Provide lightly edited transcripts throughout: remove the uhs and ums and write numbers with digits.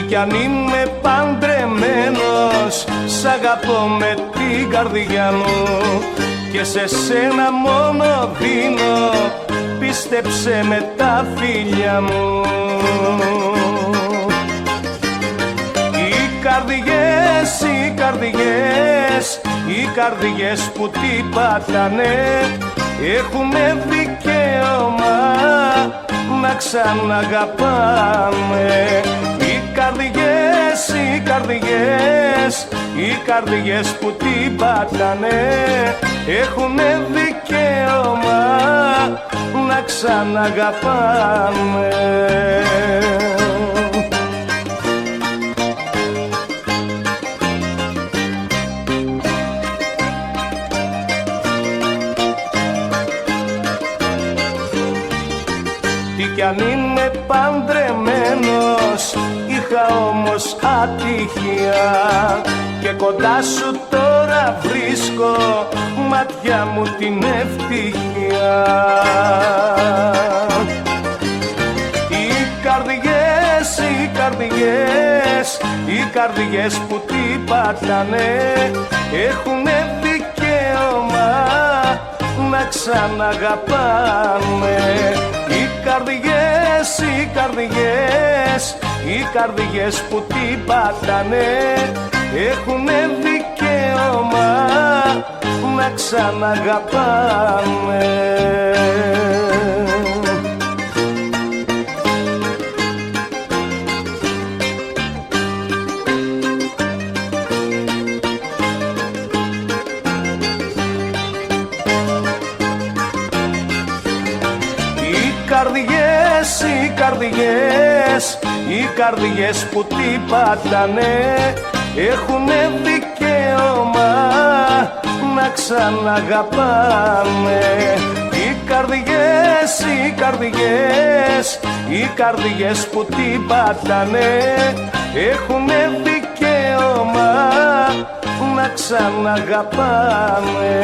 κι αν είμαι παντρεμένος, σ' αγαπώ με την καρδιά μου και σε σένα μόνο δίνω, πίστεψε με τα φιλιά μου. Οι καρδιές που τι πατάνε έχουνε δικαίωμα να ξαναγαπάμε. Οι καρδιές που τι πατάνε έχουνε δικαίωμα να ξαναγαπάμε. Κι αν είμαι παντρεμένος, είχα όμως ατυχία και κοντά σου τώρα βρίσκω μάτια μου την ευτυχία. Οι καρδιές που τι πατάνε έχουνε δικαίωμα να ξαναγαπάμε. Οι καρδιές που τι πατάνε έχουνε δικαίωμα να ξαναγαπάμε. Οι καρδιές που τι πατάνε έχουνε δικαίωμα να ξαναγαπάμε. Οι καρδιές που τι πατάνε έχουνε δικαίωμα να ξαναγαπάμε.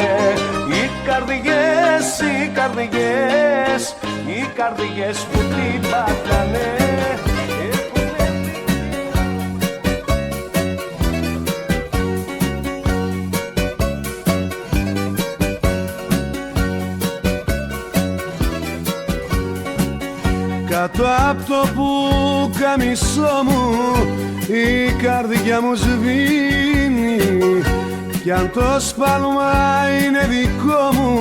Οι καρδιές που τι πατάνε. Κάτω απ' το πουκαμισό μου η καρδιά μου σβήνει, κι αν το σπάλμα είναι δικό μου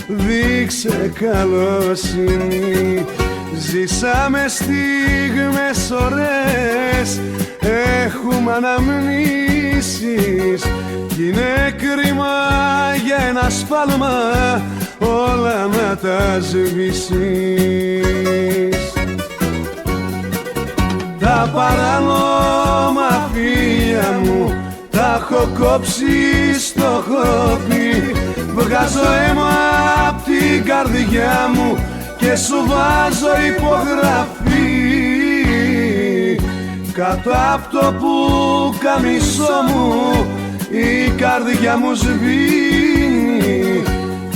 δείξε καλοσύνη. Ζήσαμε στιγμές ωραίες, έχουμε αναμνήσεις κι είναι κρίμα για ένα σφάλμα όλα να τα σβήσεις. Τα παράνομα φίλια μου τα έχω κόψει στο χόπι, βγάζω αίμα απ' την καρδιά μου και σου βάζω υπογραφή. Κάτω απ' το πουκαμισό μου η καρδιά μου σβήνει,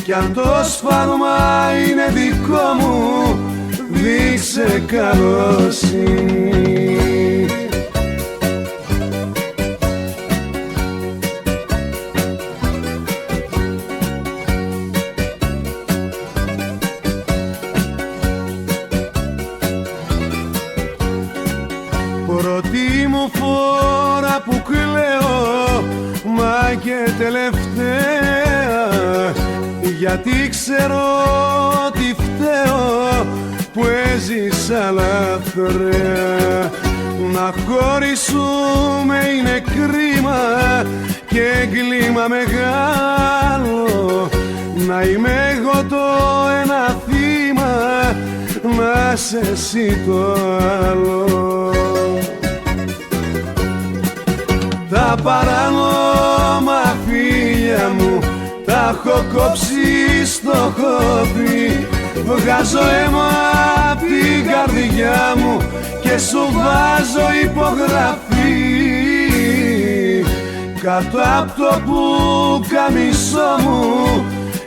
κι αν το σφάλμα είναι δικό μου δείξε καλοσύνη. Πρώτη μου φορά που κλαίω, μα και τελευταία, γιατί ξέρω ότι φταίω που έζησα λαθρέα. Να χωρίσουμε είναι κρίμα και έγκλημα μεγάλο, να είμαι εγώ το ένα θύμα, να σε εσύ το άλλο. Τα παράνομα φίλια μου τα έχω κόψει στο χόπι, βγάζω αίμα απ' την καρδιά μου και σου βάζω υπογραφή. Κάτω απ' το πουκαμισό μου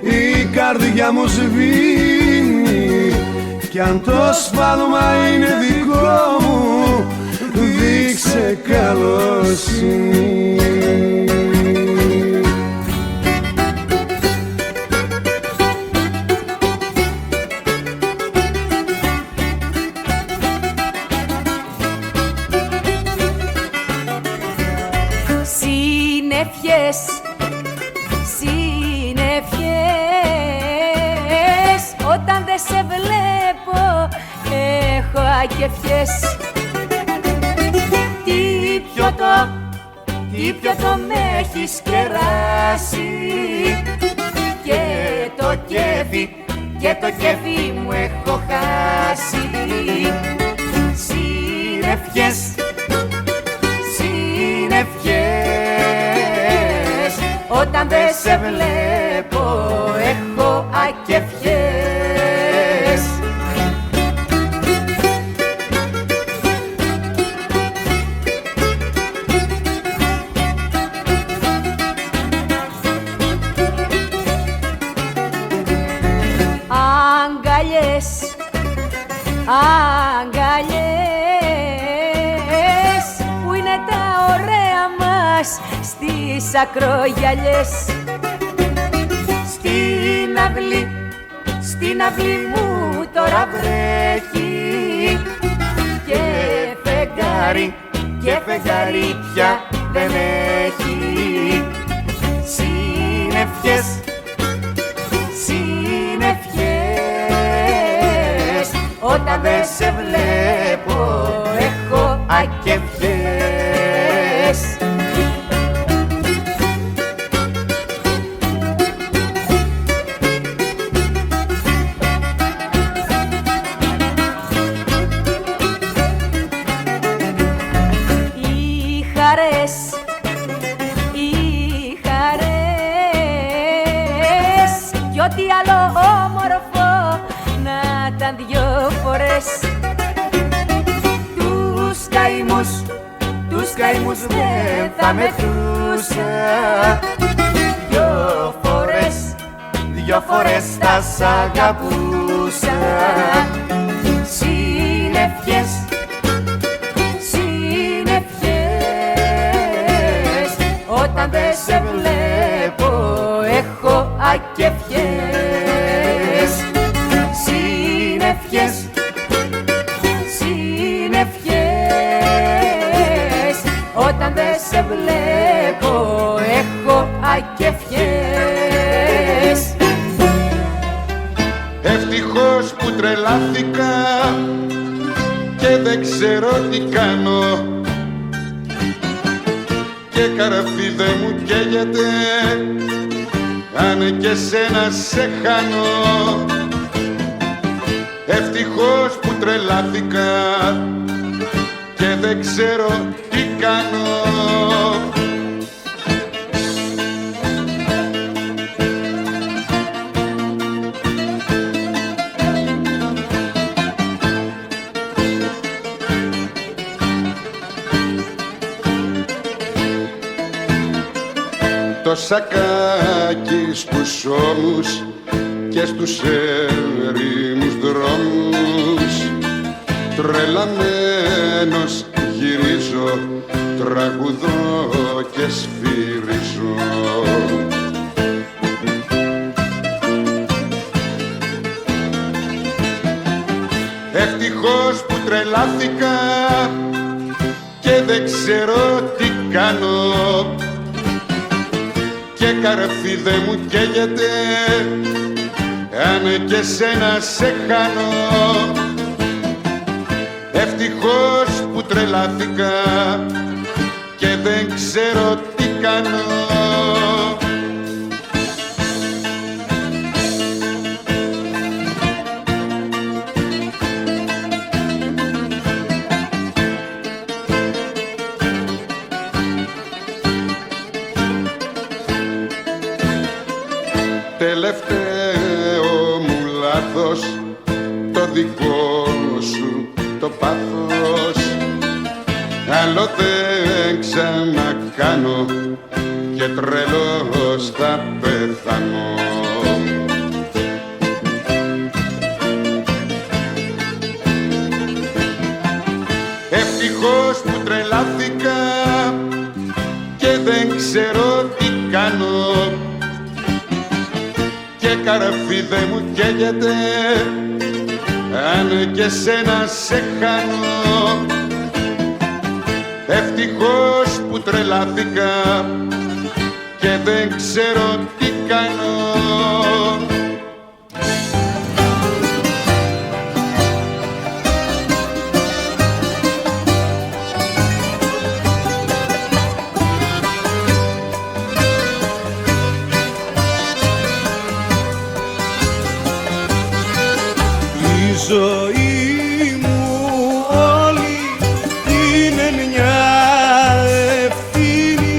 η καρδιά μου σβήνει, κι αν το σφάλμα είναι δικό μου δείξε δείξε καλοσύνη. Συννεφιές, όταν δεν σε βλέπω έχω ακεφιές. Τι πιωτό με έχεις κεράσει και το κέφι μου έχω χάσει. Συννεφιές, όταν δεν σε βλέπω έχω ακεφιές. Αγκαλιές, που είναι τα ωραία μας στις ακρογιαλιές. Στην αυλή μου τώρα βρέχει και φεγγάρι πια δεν έχει. Συννεφιές, όταν δεν σε βλέπω έχω ακεφιές. Οι χαρές κι ό,τι άλλο όμορφο να ήταν δυο φορές. Τους καημούς δεν θα μετρούσα, δυο φορές θα σ' αγαπούσα. Συννεφιές, όταν δεν σε βλέπω έχω ακεφιές. Συννεφιές, όταν δεν σε βλέπω έχω ακεφιές. Ευτυχώς που τρελάθηκα και δεν ξέρω τι κάνω, και καραφί δεν μου καίγεται αν και σένα σε χάνω. Ευτυχώς που τρελάθηκα και δεν ξέρω τι κάνω. Το σακάκι στους ώμους και στους έρημους δρόμους, τρελαμένος γυρίζω, τραγουδώ και σφυρίζω. Ευτυχώς που τρελάθηκα και δεν ξέρω τι κάνω, και καρφί δεν μου καίγεται αν και σένα σε χάνω. Ευτυχώς που τρελάθηκα και δεν ξέρω τι κάνω. Τελευταίο μου λάθος, το δικό σου το πάθος, άλλο δεν ξανακάνω και τρελός θα πεθάνω. Ευτυχώς που τρελάθηκα κάνω και καρφί δε μου καίγεται αν και σένα σε χάνω. Ευτυχώς που τρελάθηκα και δεν ξέρω τι κάνω. Η ζωή μου όλη είναι μια ευθύνη,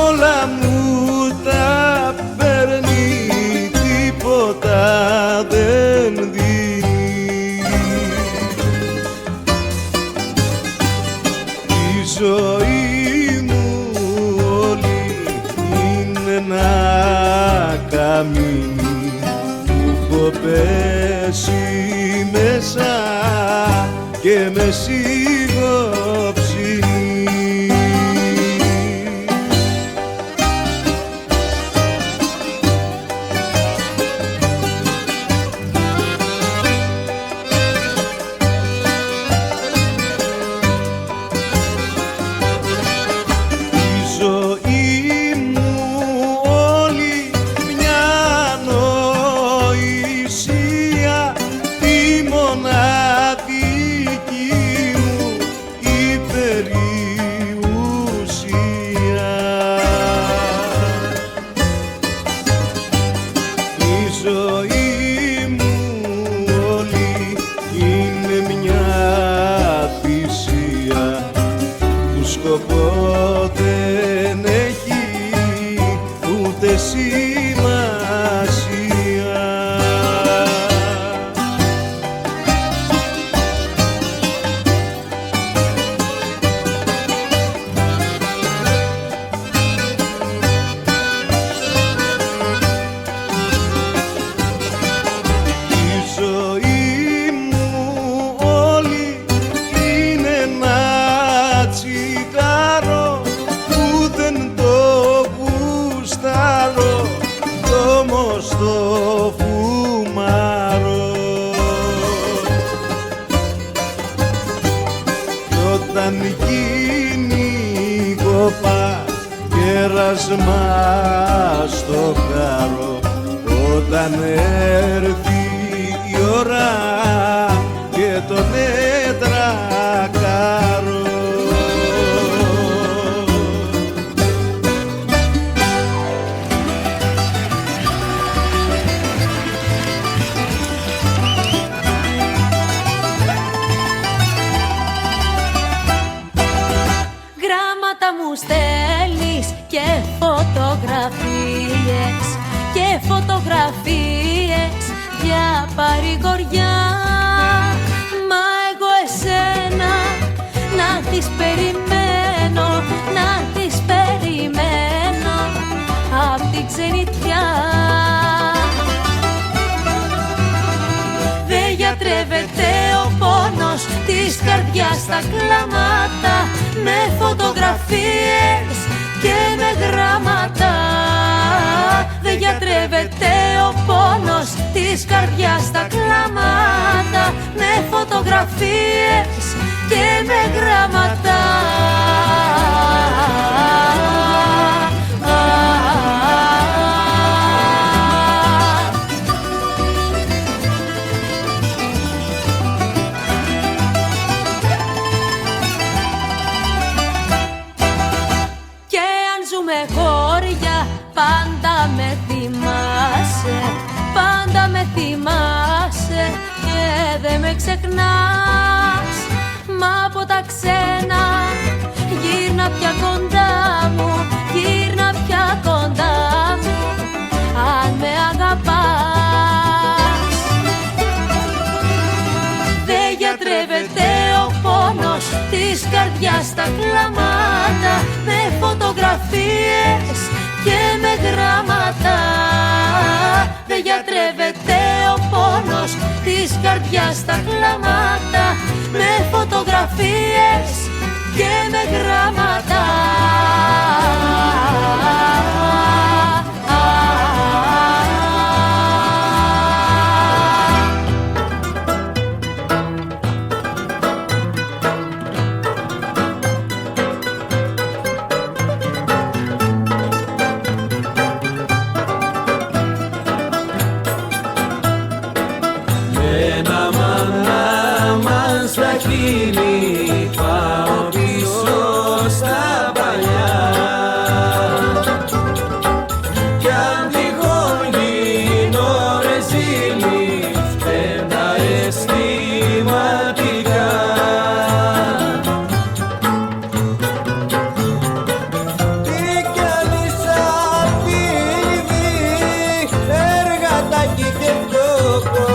όλα μου τα παίρνει, τίποτα δεν δίνει. Η ζωή μου όλη είναι ένα καμίνι που έχω πέσει μέσα και με σιγόψει. Η ζωή μου όλη μια νοησία, η μοναδική μου υπερηουσία. Η ζωή μου όλη είναι μια θυσία που σκοπό δεν έχει ούτε σημασία. Η ζωή μου όλη είναι ένα τσιγάρο που δεν το γουστάρω, κι όμως το φουμάρω. Κι όταν γίνει κοπά κέρασμα στο χάρο, όταν έρθει η ώρα και τον έτρακάρω. Γράμματα μου στέλνεις και φωτογραφίες, και φωτογραφίες για παρηγοριά. Μα εγώ εσένα να τις περιμένω, να τις περιμένω απ' την ξενιτιά. Δεν γιατρεύεται ο πόνος της καρδιάς στα κλάματα, με φωτογραφίες και με γράμματα. Δεν γιατρεύεται ο πόνος της καρδιάς στα κλάματα, με φωτογραφίες και με γράμματα. Πάντα με θυμάσαι, πάντα με θυμάσαι και δεν με ξεχνάς. Μα από τα ξένα γύρνα πια κοντά μου, γύρνα πια κοντά μου, αν με αγαπάς. Δεν γιατρεύεται ο πόνος της καρδιάς στα κλάματα, με φωτογραφίες και με γράμματα. Δεν γιατρεύεται ο πόνος της καρδιάς στα κλάματα, με φωτογραφίες και με γράμματα. φίλοι, πάω πίσω στα παλιά. Κι αν τυχόν γίνω ρεζίλι, φταίνε τα αισθηματικά. Τι κι αν είσαι απ' τη Λιβύη, εργατάκι και φτωχό,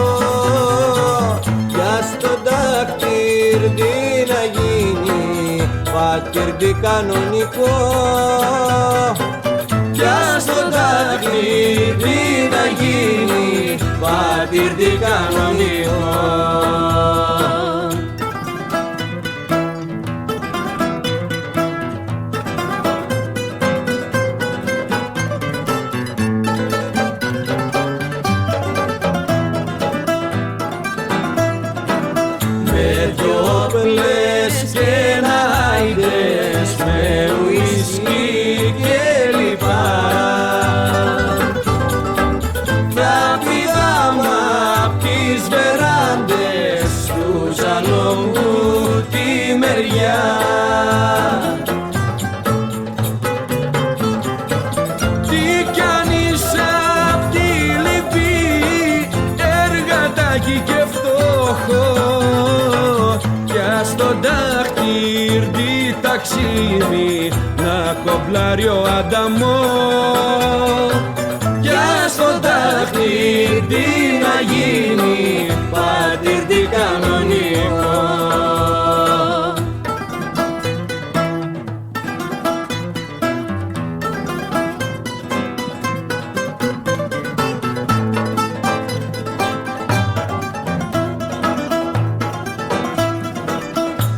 κι ας το δάχτυρ τι να γίνει, πατήρ τι κανονικό. Κι ας το δάχτυρ τι να γίνει, πατήρ τι κανονικό. Με δυο πλες και νάιδες, με ουίσκι και λοιπά, θα πηδάμε απ' τις βεράντες του ζαλόγου τη μεριά. Τι κι αν είσαι απ' τη Λιβύη, εργατάκι και φτωχό, κι ας το δάχτυρ τι ταξίδι να κομπλάρει ο Ανταμό. Κι ας το δάχτυρ τι να γίνει, πατήρ τι κανονικό.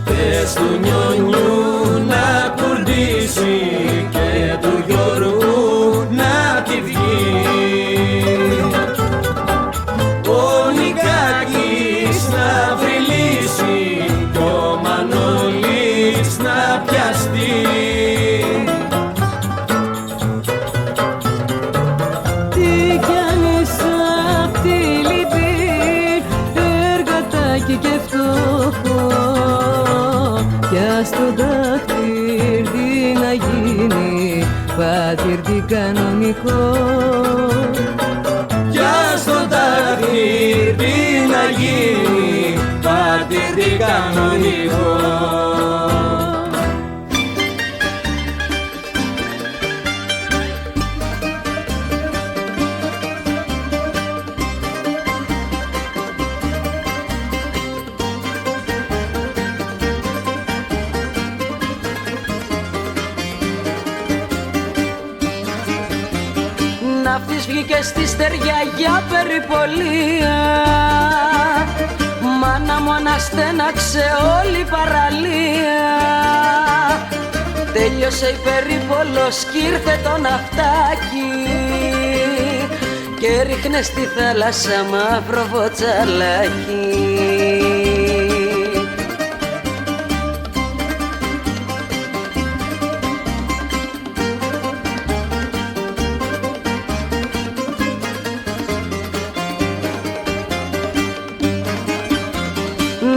Πες του Νιονιού να κουρδίσει και του Γιώργου να τη βγει, ο Νικάκης να βρει λύση κι ο Μανώλης να πιαστεί. Τι κι αν είσαι απ' τη Λιβύη, εργατάκι και φτωχό, κι ας το δάχτυρ τι να γίνει, πατήρ τι κανονικό. Κι ας το δάχτυρ τι να γίνει, πατήρ τι κανονικό. Ναύτης βγήκε στη στεριά για περιπολία, μάνα μου αναστέναξε όλη η παραλία. Τέλειωσε η περίπολος κι ήρθε το ναυτάκι και ρίχνε στη θάλασσα μαύρο βοτσαλάκι.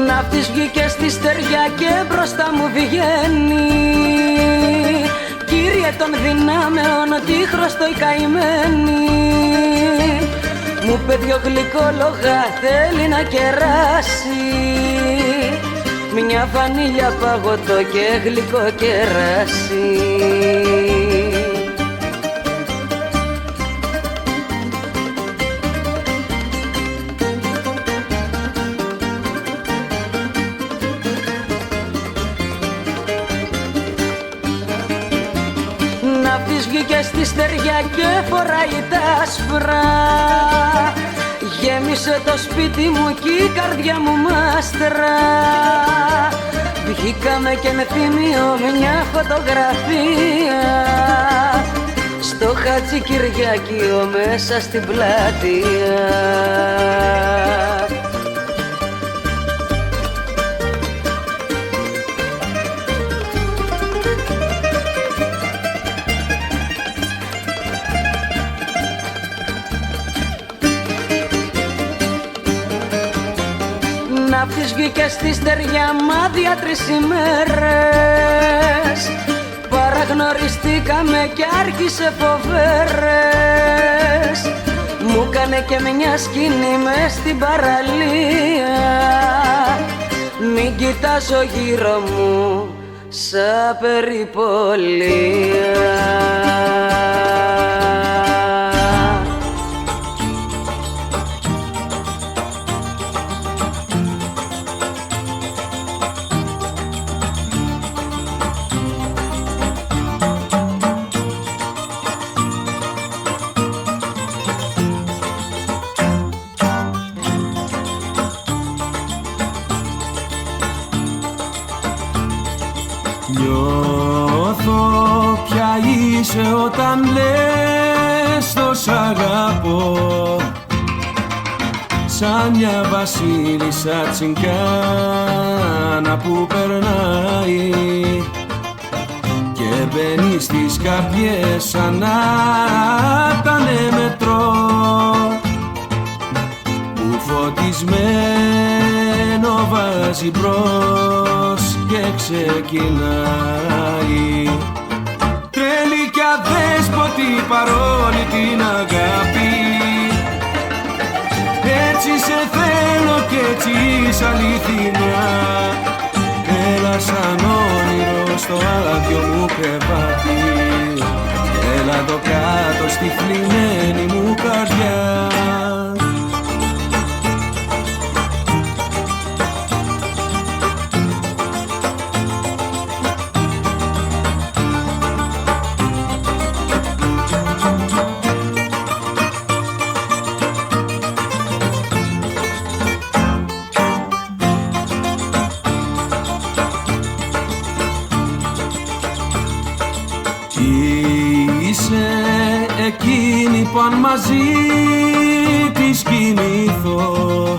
Ναύτης βγήκε στη στεριά και μπροστά μου βγαίνει, κύριε των δυνάμεων τι χρωστό η καημένη. Μου είπε δυο γλυκόλογα θέλει να κεράσει, μια βανίλια παγωτό και γλυκό κεράσι. Ναύτης βγήκε στη στεριά και φοράει τα άσπρα, γέμισε το σπίτι μου κι η καρδιά μου μάστρα. Βγήκαμε και με θυμίο μια φωτογραφία στο Χατζικυριάκιο μέσα στην πλατεία. ναύτης βγήκε στη στεριά μάδια 3 ημέρες. Παραγνωριστήκαμε κι άρχισε φοβέρες. Μου κάνε και μια σκηνή μες στην παραλία. Μην κοιτάζω γύρω μου σαν περιπολία. Νιώθω ποια είσαι όταν λες το σ' αγαπώ. Σαν μια βασίλισσα τσιγκάνα που περνάει και μπαίνει στις καρδιές σαν να ήταν μετρό, που φωτισμένο βάζει μπρος και ξεκινάει. Τρέλη κι αδέσποτη παρόλη την αγάπη, έτσι σε θέλω κι έτσι είσαι αληθινά. Έλα σαν όνειρο στο άδειο μου κρεβάτι, έλα εδώ κάτω στη θλιμμένη μου καρδιά. Είσαι εκείνη που αν μαζί της κοιμηθώ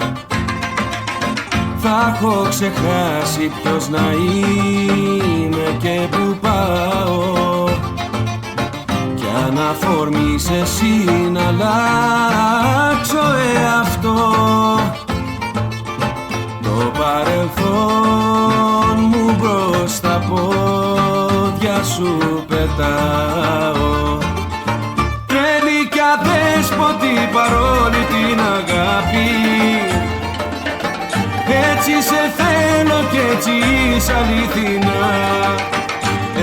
θα έχω ξεχάσει ποιος να είμαι και που πάω. Κι αν αφορμή είσαι εσύ να αλλάξω εαυτό, το παρελθόν μου μπρος στα πόδια σου πετάω. Τρέλη κι αδέσποτη παρόλη την αγάπη, έτσι σε θέλω κι έτσι είσαι αληθινά.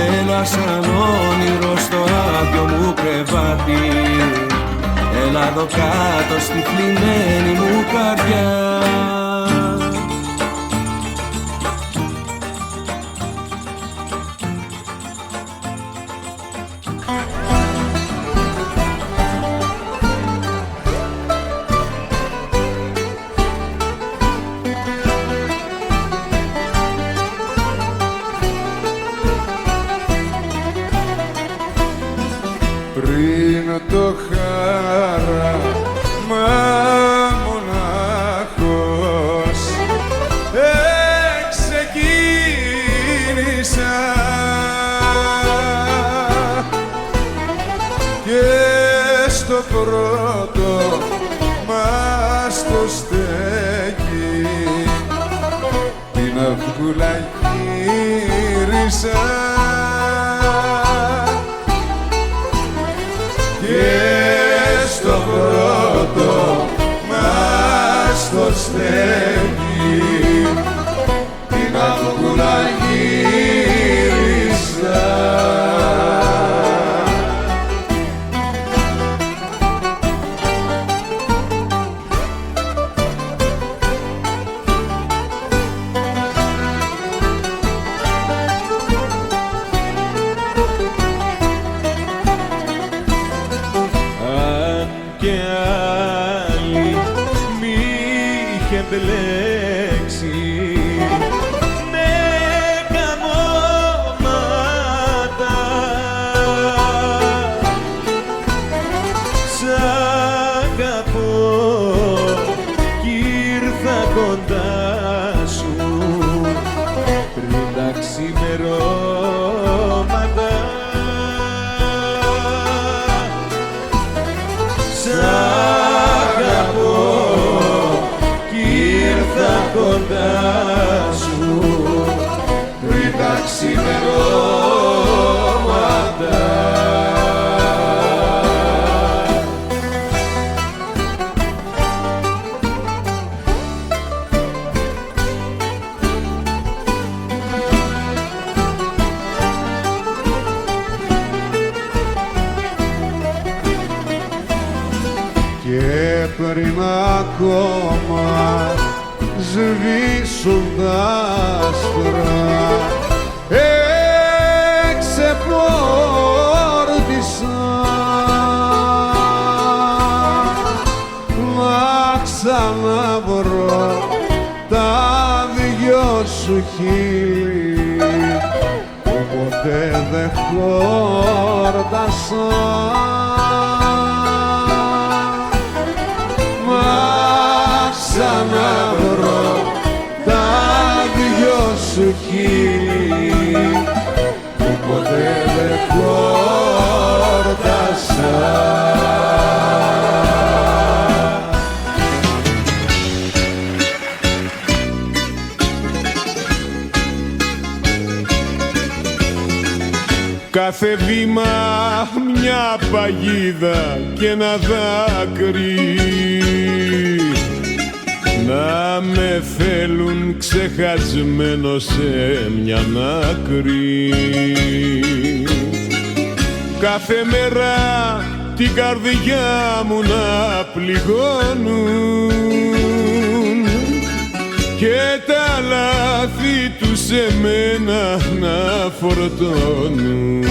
Έλα σαν όνειρο στο άδειο μου κρεβάτι, έλα εδώ κάτω στη θλιμμένη μου καρδιά. Πριν το χάραμα μονάχος ξεκίνησα και στο πρώτο μας το στέκει την αυγούλα γύρισα. Και στο πρώτο μας το στέκει την αυγούλα γύρισα. Και άλλη μη είχε μπλέξει με καμώματα. Σ' αγαπώ κι ήρθα κοντά σου πριν τα ξημερώματα. Σ' αγαπώ κι ήρθα κοντά ακόμα σβήσουν τα άστρα. Εξεπόρτησα να ξαναβρω τα δυο σου χείλη που ποτέ δεν χόρτασα. Να ξαναβρω τα δυο σου χείλη που ποτέ δεν χόρτασα. Κάθε βήμα μια παγίδα και ένα δάκρυ να με θέλουν ξεχασμένο σε μια άκρη. Κάθε μέρα την καρδιά μου να πληγώνουν και τα λάθη του σε μένα να φορτώνουν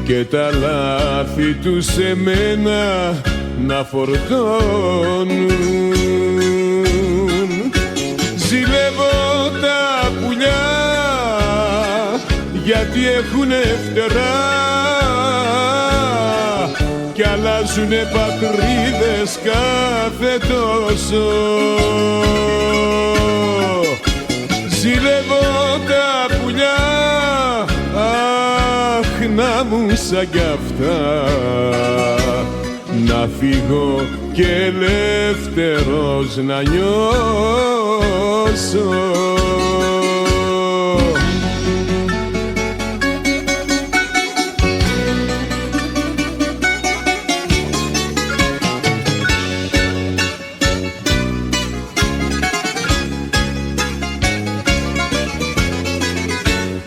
και τα λάθη του σε μένα να φορτώνουν. Ζηλεύω τα πουλιά γιατί έχουνε φτερά κι αλλάζουνε πατρίδες κάθε τόσο. Ζηλεύω τα πουλιά, αχ να μου σαν κι αυτά, να φύγω και ελεύθερος να νιώσω.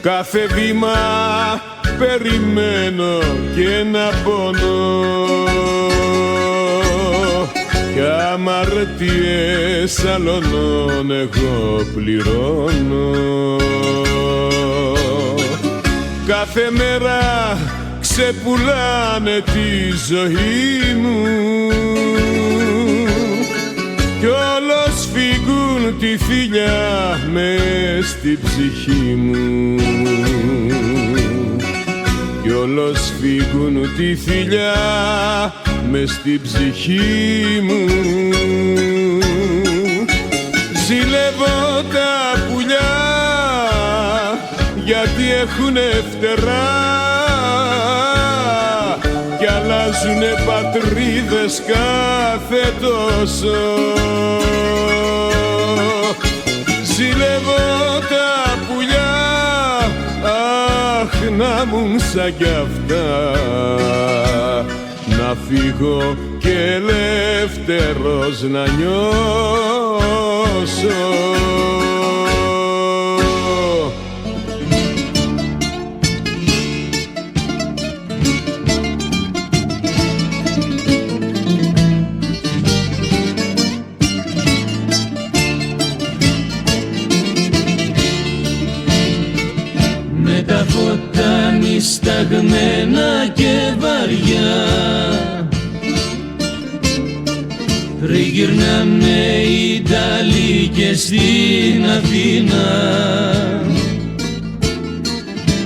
Κάθε βήμα περιμένω και ένα πόνο κι αμαρτίες άλλων εγώ πληρώνω. Κάθε μέρα ξεπουλάνε τη ζωή μου κι όλος φύγουν τη θηλιά μες στην ψυχή μου κι όλος φύγουν τη θηλιά μες στην ψυχή μου. Ζηλεύω τα πουλιά γιατί έχουνε φτερά κι αλλάζουνε πατρίδες κάθε τόσο. Ζηλεύω τα πουλιά, αχ να μου σαν κι αυτά, να φύγω και ελεύθερος να νιώσω. Σταγμένα και βαριά τριγυρνάμε οι Ιταλοί και στην Αθήνα,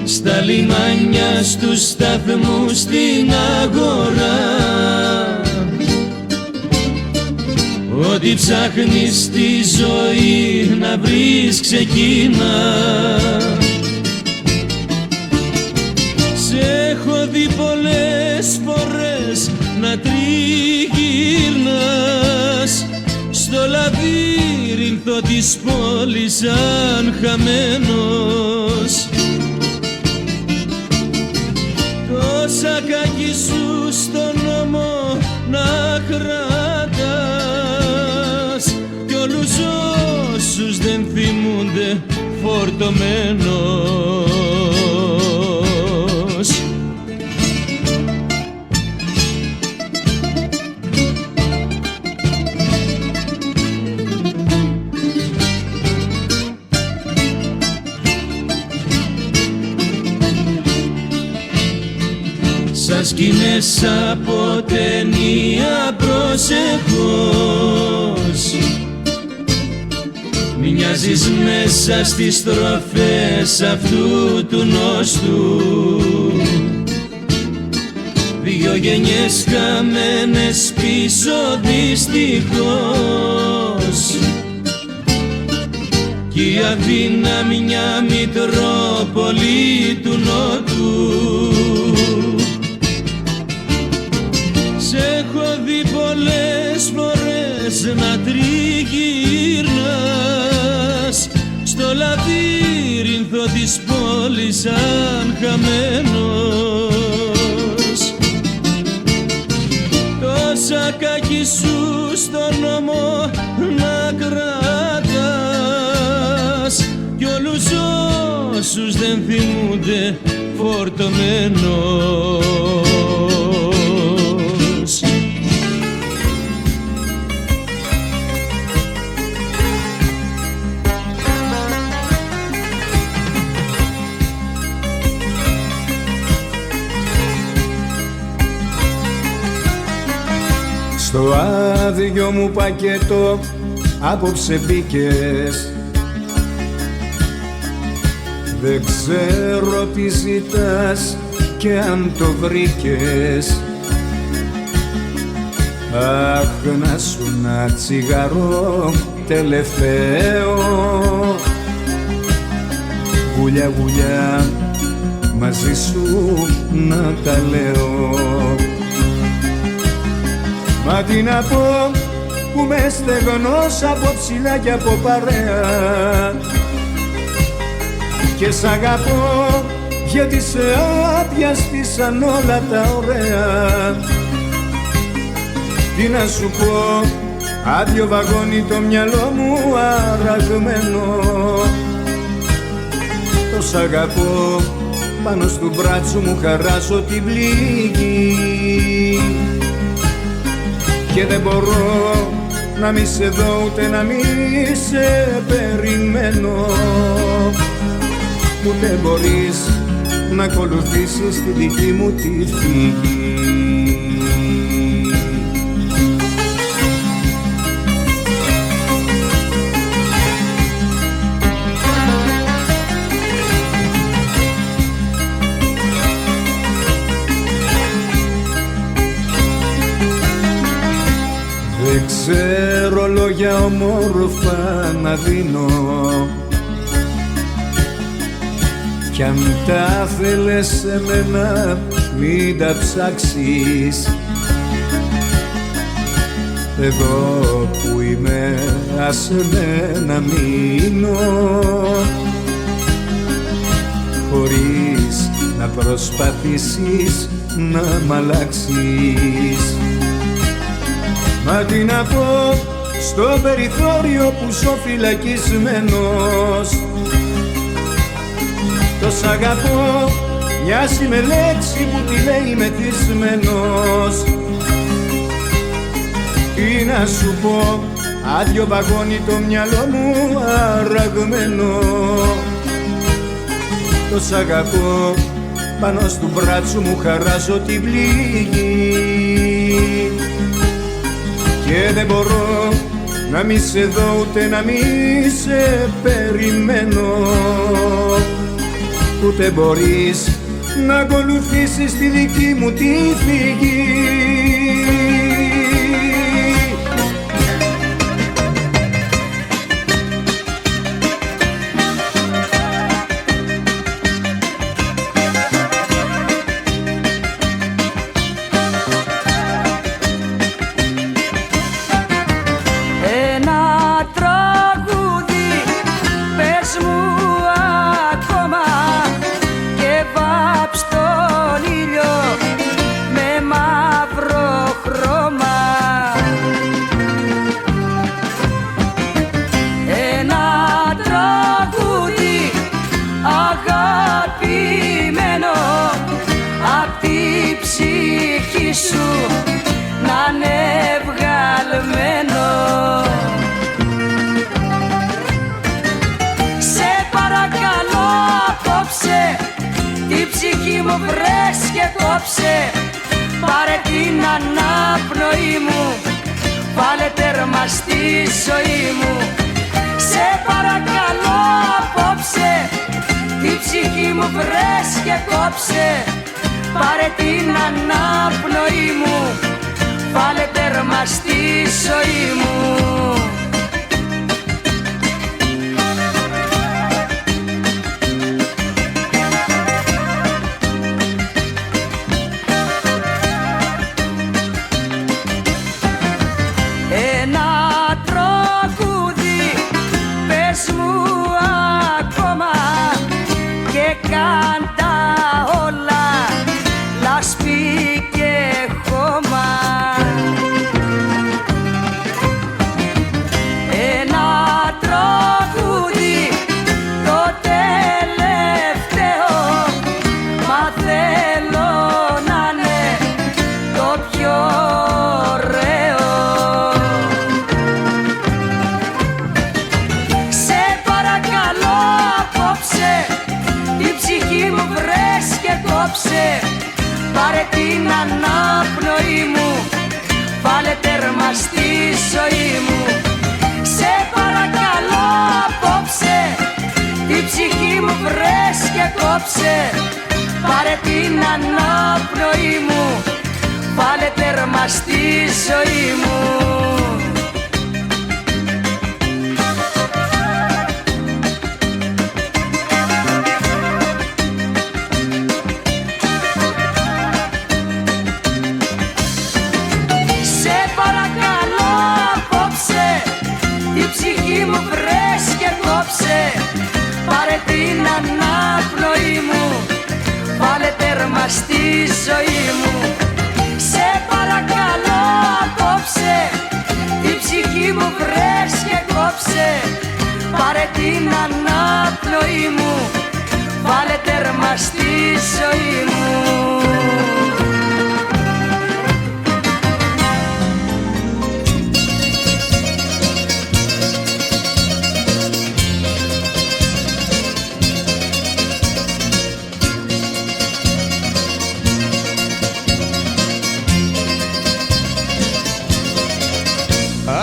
στα λιμάνια, στους σταθμούς, στην αγορά. Ό,τι ψάχνεις στη ζωή να βρεις ξεκίνα. Έχω δει πολλές φορές να τριγυρνάς στο λαβύρινθο της πόλης σαν χαμένος. Το σακάκι σου στον ώμο να κρατάς κι όλους όσους δεν θυμούνται φορτωμένος. σκηνές από ταινία, προσεχώς μοιάζεις μέσα στις στροφές αυτού του νόστου. Δυο γενιές χαμένες πίσω δυστυχώς, κι η Αθήνα μια μητρόπολη του Νότου. Σ' έχω δει πολλές φορές να τριγυρνάς στο λαβύρινθο της πόλης σαν χαμένος. Το σακάκι σου στον ώμο να κρατάς κι όλους όσους δεν θυμούνται φορτωμένος. Στο άδειο μου πακέτο απόψε μπήκες. Δεν ξέρω τι ζητάς και αν το βρήκες. Αχ, να σου ένα τσιγαρό τελευταίο, γουλιά γουλιά μαζί σου να τα λέω. Μα τι να πω που με στεγνός από ψηλά και από παρέα, και σ' αγαπώ γιατί σε άδειαστησαν όλα τα ωραία. Τι να σου πω, άδειο βαγόνι το μυαλό μου αραγμένο. Το σ' αγαπώ, πάνω στο μπράτσο μου χαράζω την πληγή. Και δεν μπορώ να μη σε δω ούτε να μη σε περιμένω. Ούτε μπορείς να ακολουθήσεις τη δική μου τη φυγή. Δεν ξέρω λόγια ομόρφα να δίνω, κι αν τα θέλες σε μένα μην τα ψάξεις. Εδώ που είμαι άσε με να μείνω, χωρίς να προσπαθήσεις να μ' αλλάξεις. Μα τι να πω στο περιθώριο που ζω φυλακισμένος. Το σ' αγαπώ μοιάζει με λέξη που τη λέει μεθυσμένος. Τι να σου πω, άδειο βαγόνι το μυαλό μου αραγμένο. Το σ' αγαπώ, πάνω στο μπράτσο μου χαράζω την πληγή. Και δεν μπορώ να μη σε δω ούτε να μη σε περιμένω. Ούτε μπορείς να ακολουθήσεις τη δική μου τη φυγή. Βρες και κόψε αναπνοή μου, βάλε τέρμα στη ζωή μου. Σε παρακαλώ απόψε, την ψυχή μου βρες και κόψε. Πάρε την αναπνοή μου, βάλε τέρμα στη ζωή μου. Κάντα όλα, λάσπη και χώμα. Ένα τραγούδι, το τελευταίο, μα θέλω να είναι το πιο ωραίο. Σε παρακαλώ απόψε, την ψυχή μου βρες και κόψε. Πάρε την αναπνοή μου, βάλε τέρμα στη ζωή μου. Σε παρακαλώ απόψε, την ψυχή μου βρες και κόψε. Πάρε την αναπνοή μου, βάλε τέρμα στη ζωή μου. Πάρε την αναπνοή μου, βάλε τέρμα στη ζωή μου. Σε παρακαλώ απόψε, την ψυχή μου βρες και κόψε. Πάρε την αναπνοή μου, βάλε τέρμα στη ζωή μου.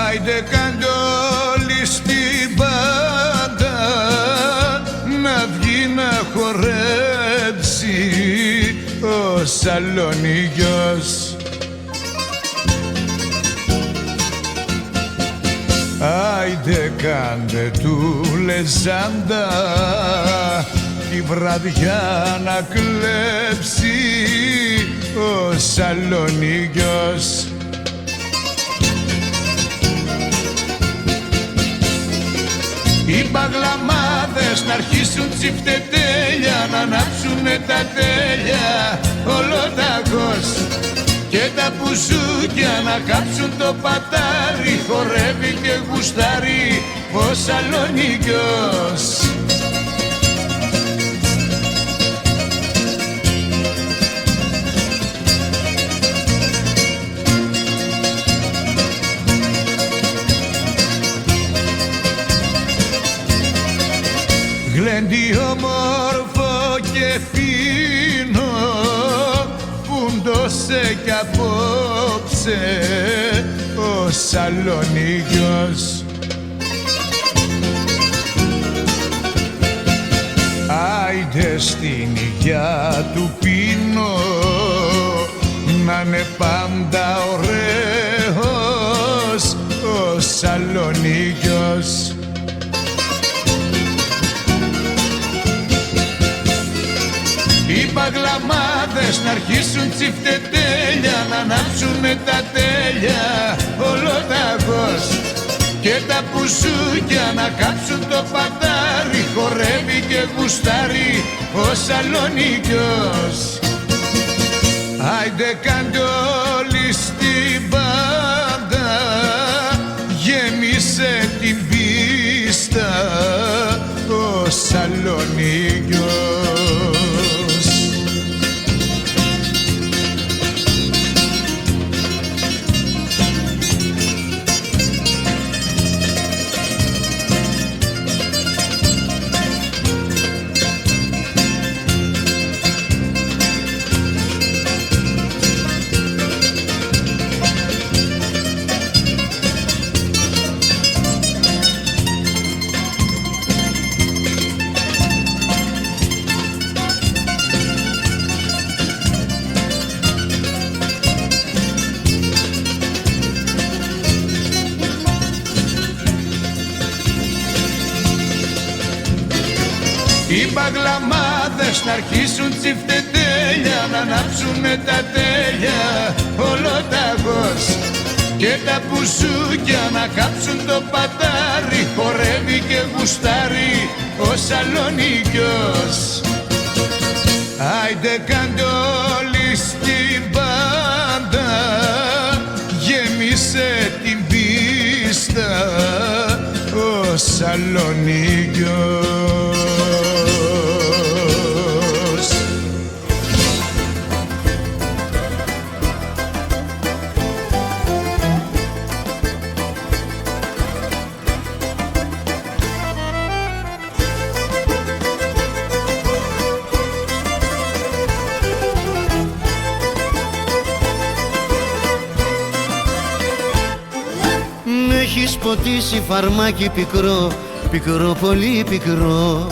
Άιντε κάντε όλοι στην πάντα, να βγει να χορέψει ο Σαλονίκιος. Άιντε κάντε του λεζάντα, τη βραδιά να κλέψει ο Σαλονίκιος. Οι παγλαμάδες να αρχίσουν τσιφτετέλια, να ανάψουνε τα τέλεια ολοταγός. Και τα μπουζούκια να κάψουν το πατάρι, χορεύει και γουστάρει ο Σαλονίκιος. Γλέντι όμορφο και φίνο, φούντωσε κι απόψε ο Σαλονίκιος. Άιντε στην υγειά του πίνω, να είναι πάντα ωραίος ο Σαλονίκιος. Οι παγλαμάδες να αρχίσουν τσιφτετέλια, να ανάψουνε τα τέλεια ολοταγός. Και τα πουσούκια να κάψουν το πατάρι, χορεύει και γουστάρει ο Σαλονίκιος. Άιντε κάντε όλοι στην πάντα, γέμισε την πίστα ο Σαλονίκιος. οι μπαγλαμάδες να αρχίσουν τσιφτετέλια, να ανάψουνε τα τέλεια ολοταγός και τα μπουζούκια να κάψουν το πατάρι, χορεύει και γουστάρει ο Σαλονικιός. Άιντε κάντε όλοι στην πάντα, γέμισε την πίστα ο Σαλονικιός. Έχεις ποτίσει φαρμάκι πικρό, πικρό, πολύ πικρό,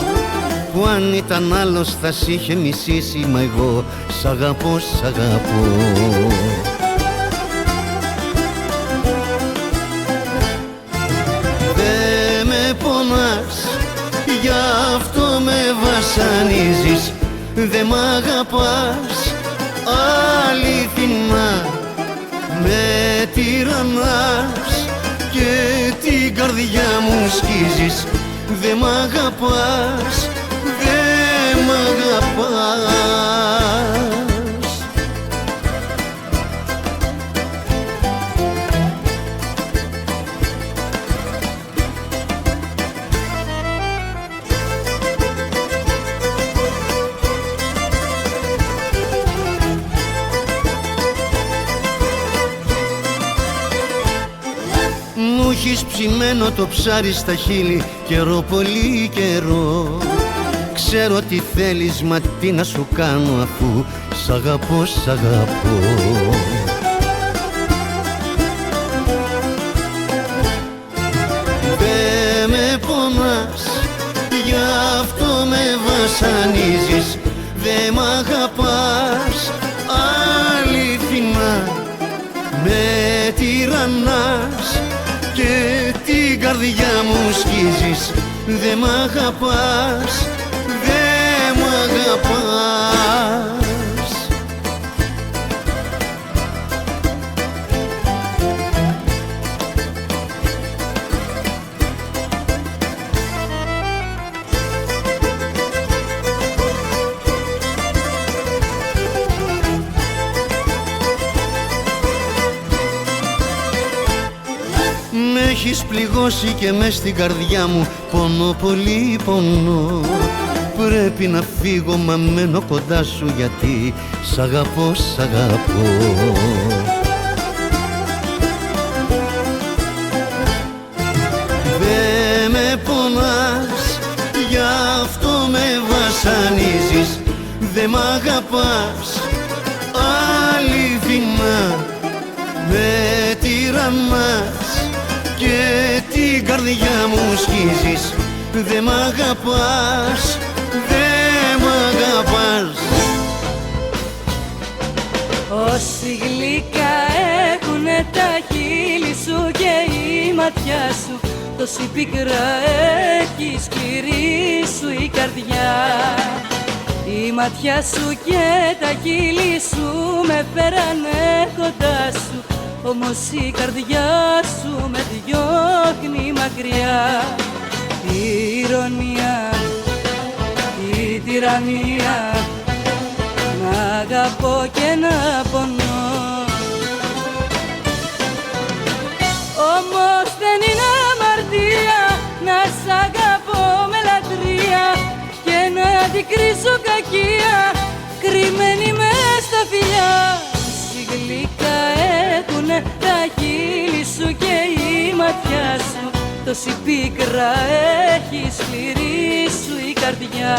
που αν ήταν άλλος θα σ' είχε μισήσει, μα εγώ σ' αγαπώ, σ' αγαπώ. Δε με πονάς, γι' αυτό με βασανίζεις, δε μ' αγαπάς αληθινά, με τυραννάς και την καρδιά μου σκίζεις, δε μ' αγαπάς, δε μ' αγαπάς. Μου έχεις ψημένο το ψάρι στα χείλη καιρό, πολύ καιρό. Ξέρω τι θέλεις, μα τι να σου κάνω αφού σ' αγαπώ, σ' αγαπώ. Δε με πονάς, γι' αυτό με βασανίζεις, δε μ' αγαπάς αληθινά, με τυραννάς και την καρδιά μου σκίζεις, δε μ' αγαπάς, δε μ' αγαπάς. Μ' έχεις πληγώσει και μες στην καρδιά μου πονώ, πολύ πονώ. Πρέπει να φύγω, μα μένω κοντά σου γιατί σ' αγαπώ, σ' αγαπώ. Δε με πονάς, γι' αυτό με βασανίζεις, δε μ' αγαπάς αληθινά, με τυραννάς και την καρδιά μου σκίζεις, δε μ' αγαπάς, δε μ' αγαπάς. Όση γλυκά έχουνε τα χείλη σου και η ματιά σου, τόση πικρά έχει σκληρή σου η καρδιά. Η ματιά σου και τα χείλη σου με φέρανε κοντά σου, όμως η καρδιά σου με διώχνει μακριά. Η ηρωνία, η τυραννία, να αγαπώ και να πονώ. Όμως δεν είναι αμαρτία να σ' αγαπώ με λατρεία και να την κρίσω κακία κρυμμένη μες στα φιλιά. Γλυκά έχουνε τα χείλη σου και η ματιά σου, τόση πίκρα έχει σκληρή σου η καρδιά.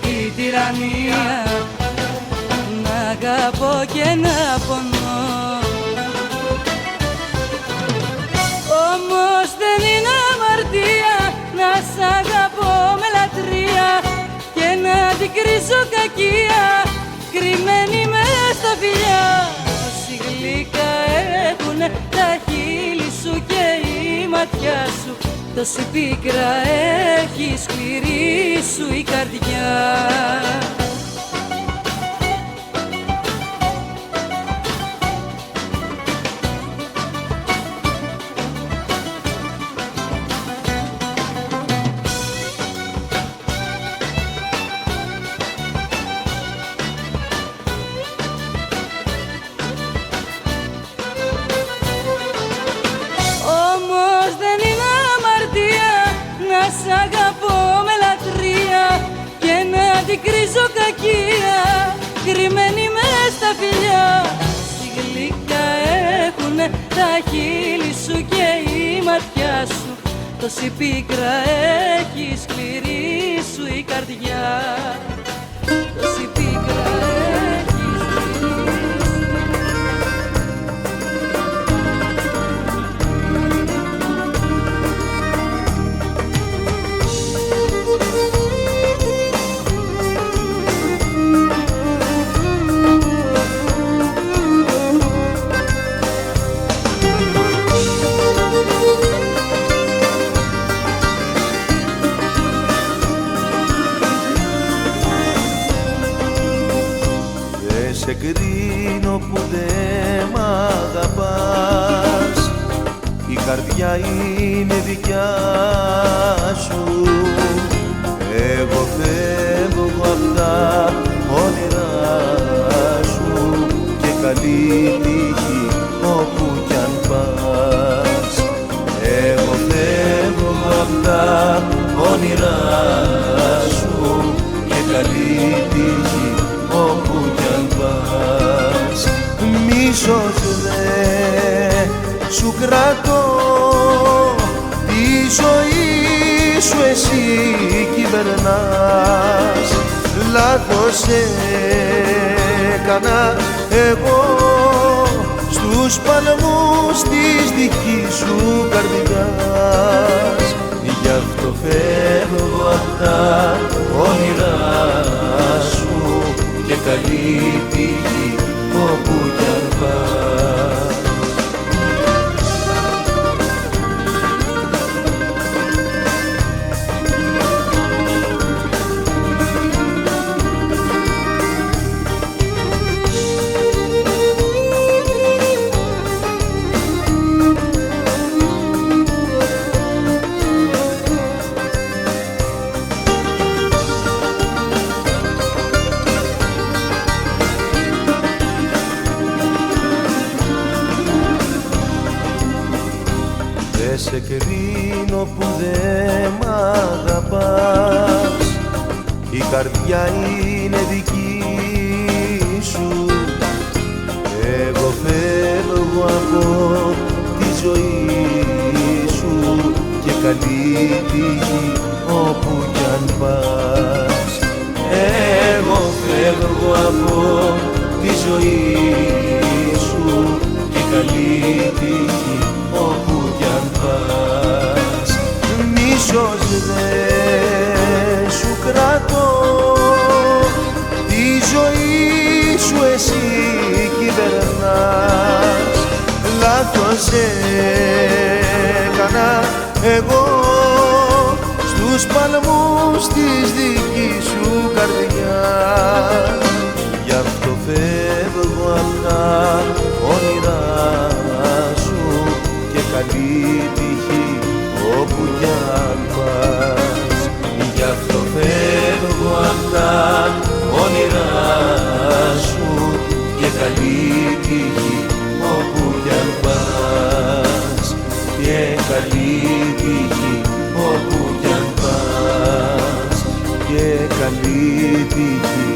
Η τυραννία, να αγαπώ και να πονώ. Όμως δεν είναι αμαρτία να σ' αγαπώ με λατρεία και να αντικρίσω κακία κρυμμένη μες στα φιλιά. Όση γλυκά έχουνε τα χείλη σου και η ματιά σου, τόση πίκρα έχει σκληρή σου η καρδιά. Σ' αγαπώ με λατρεία και να αντικρίζω κακία κρυμμένη μες στα φιλιά. Στη γλυκά έχουνε τα χείλη σου και η ματιά σου, τόση πίκρα έχει σκληρή σου η καρδιά. Τόση πίκρα έχει σκληρή σου. Σε κρίνω που δε μ' αγαπάς, η καρδιά είναι δικιά σου. Εγώ φεύγω απ' τα όνειρά σου και καλή τύχη όπου κι αν πας. Εγώ φεύγω απ' τα όνειρά σου και καλή τύχη όπου κι αν πας. Μίσος δε σου κρατώ, τη ζωή σου εσύ κυβερνάς. Λάθος έκανα εγώ στους παλμούς της δικής σου καρδιάς. Γι' αυτό φεύγω απ' τα όνειρά σου και καλή τύχη όπου κι αν πας. Σε κρίνω που δε μ' αγαπάς, η καρδιά είναι δική σου. Εγώ φεύγω από τη ζωή σου και καλή τύχη όπου κι αν πας. Εγώ φεύγω από τη ζωή σου και καλή τύχη όπου κι αν πας. Μίσος δε σου κρατώ, τη ζωή σου εσύ κυβερνάς. Λάθος έκανα εγώ στους παλμούς της δικής σου καρδιάς. Γι' αυτό φεύγω απ' τα όνειρά σου και καλή τύχη όπου κι αν πας. Γι' αυτό φεύγω απ' τα όνειρά σου και καλή τύχη όπου κι αν πας. Και καλή τύχη όπου κι αν πας. Και καλή τύχη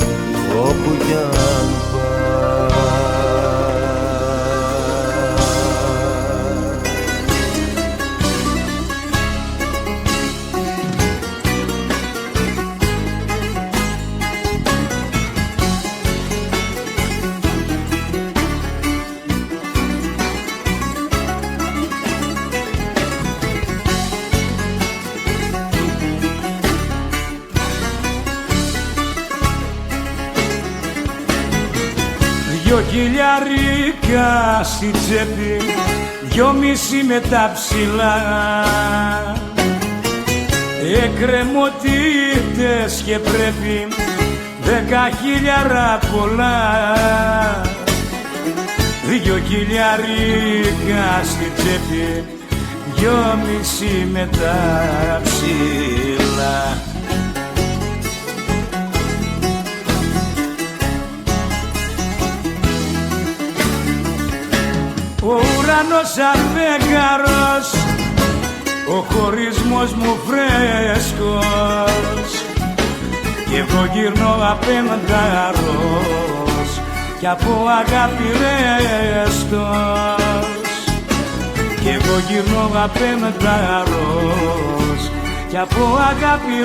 όπου κι αν πας. 2 χιλιάρικα στη τσέπη, 2,5 με τα ψηλά. Εκκρεμότητες και πρέπει 10.000 πολλά. 2 χιλιάρικα στη τσέπη, 2,5 με τα ψηλά. Ο ουρανός αβέγγαρος, ο χωρισμός μου φρέσκος, κι εγώ γυρνώ απένταρος κι από αγάπη ρέστος. Κι εγώ γυρνώ απένταρος κι από αγάπη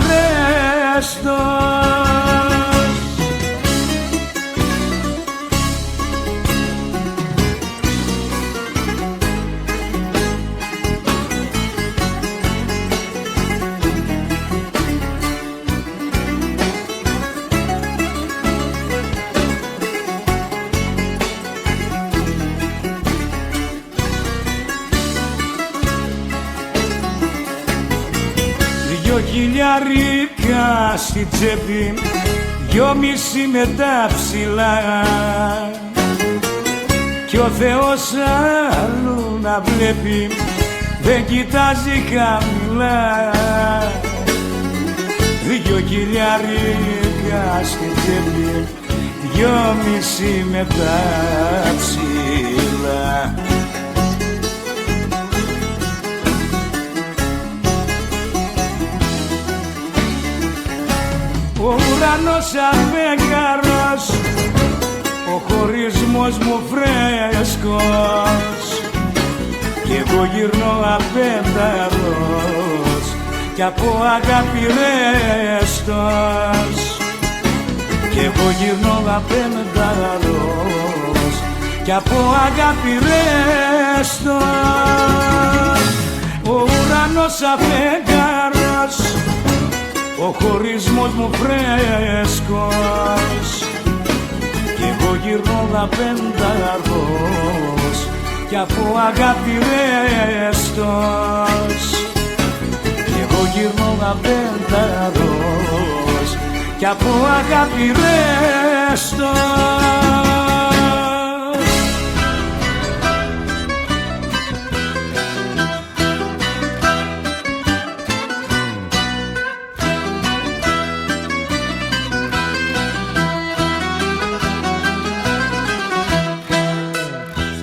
ρέστος. Χιλιάρικα στη τσέπη, 2,5 με τα ψηλά. Κι ο Θεός αλλού να βλέπει, δεν κοιτάζει χαμηλά. 2 χιλιάρικα στη τσέπη, 2,5 με τα ψηλά. Ο ουρανός αβέγγαρος, ο χωρισμός μου φρέσκος, κι εγώ γυρνώ απένταρος κι από αγάπη ρέστος. Κι εγώ γυρνώ απένταρος κι από αγάπη ρέστος. Ο ουρανός αβέγγαρος, ο χωρισμός μου φρέσκος, κι εγώ γυρνώ απένταρος κι από αγάπη ρέστος. Κι εγώ γυρνώ απένταρος κι από αγάπη ρέστος.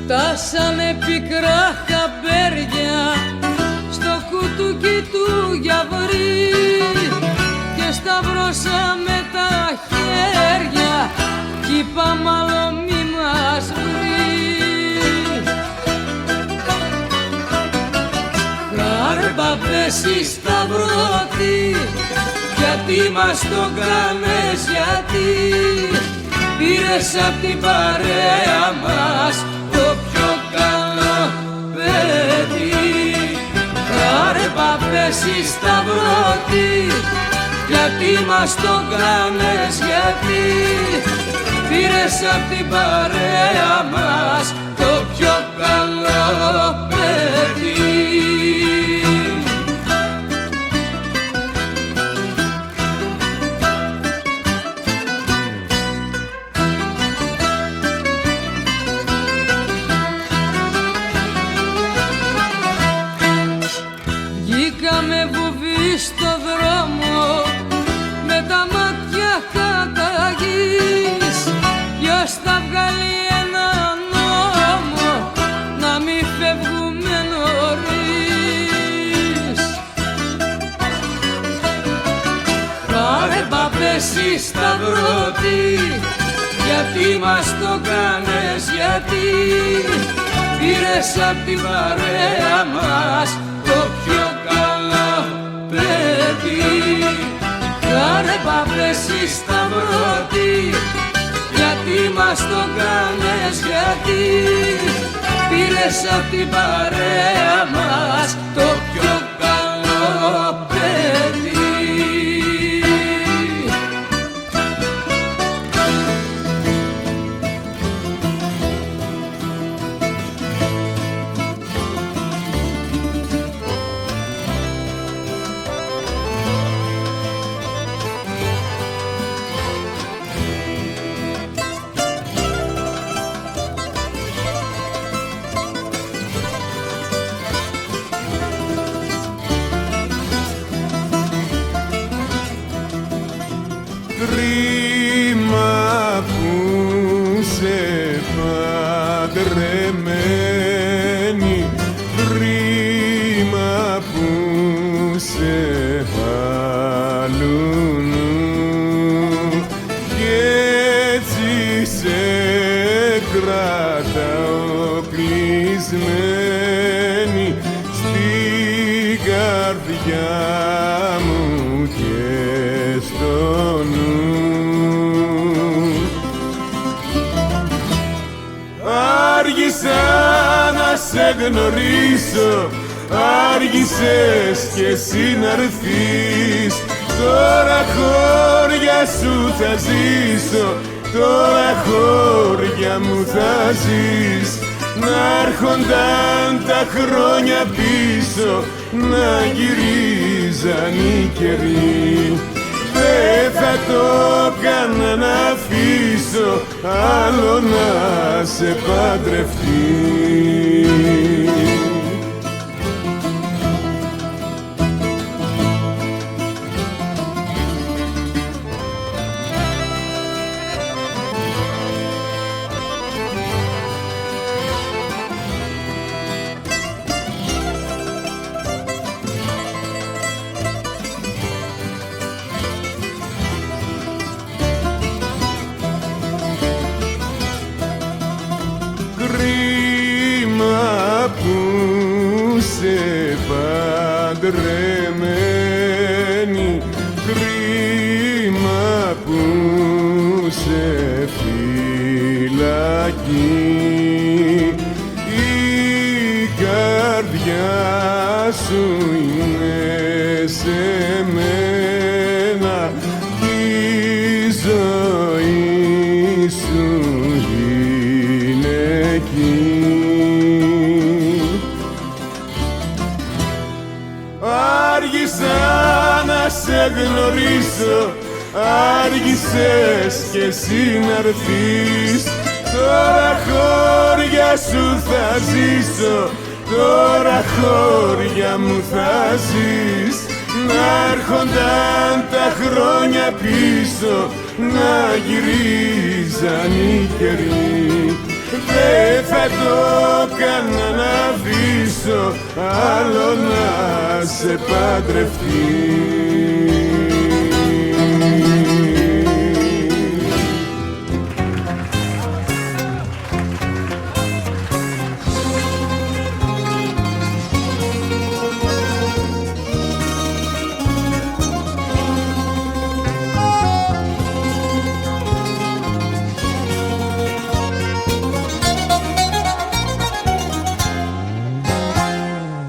Φτάσανε πικρά χαμπέρια στο κουτούκι του γιαβρί και σταυρώσαμε τα χέρια κι είπα μάλλον μη μας βρει. Χάρπα πέσει σταυρώτη, γιατί μας το κάνες, γιατί πήρες απ' την παρέα μας το πιο καλό παιδί. Χάρπα πέσει σταυρώτη, γιατί μας το κάνες, γιατί πήρες απ' την παρέα μας το πιο καλό παιδί. Βγήκαμε βουβή στο δρόμο με τα μάτια καταγής. Ποιος θα βγάλει ένα νόμο να μη φεύγουμε νωρίς. Χάρπα πέσει σταυρώτη, γιατί μας το κάνες, γιατί πήρες απ' την παρέα μας το πιο καλό παιδί. Χάρπα πέσει σταυρώτη, γιατί μας το κάνες, γιατί πήρες απ' την παρέα μας το πιο καλό παιδί. Κρίμα που σε παντρεμένη, κρίμα που σε χαλούνου κι έτσι σε κρατάω κλεισμένη στην καρδιά μου και στο νου. Άργησα να σε γνωρίσω, άργησες κι εσύ να'ρθείς. Τώρα χώρια σου θα ζήσω, τώρα χώρια μου θα ζεις. Να έρχονταν τα χρόνια πίσω, να γυρίζαν οι καιροί. Δεν θα το έκανα να αφήσω άλλο να σε παντρευτεί. Κρίμα που σε παντρεμένη, κρίμα που σε φυλακή. Η καρδιά σου είναι σε μένα, η ζωή σου είναι εκεί. Άργησα να σε γνωρίσω, άργησες κι εσύ να'ρθείς. Τώρα χώρια σου θα ζήσω, τώρα χώρια μου θα ζεις. Να έρχονταν τα χρόνια πίσω, να γυρίζαν οι καιροί. Δεν θα το έκανα να αφήσω άλλο να σε παντρευτεί.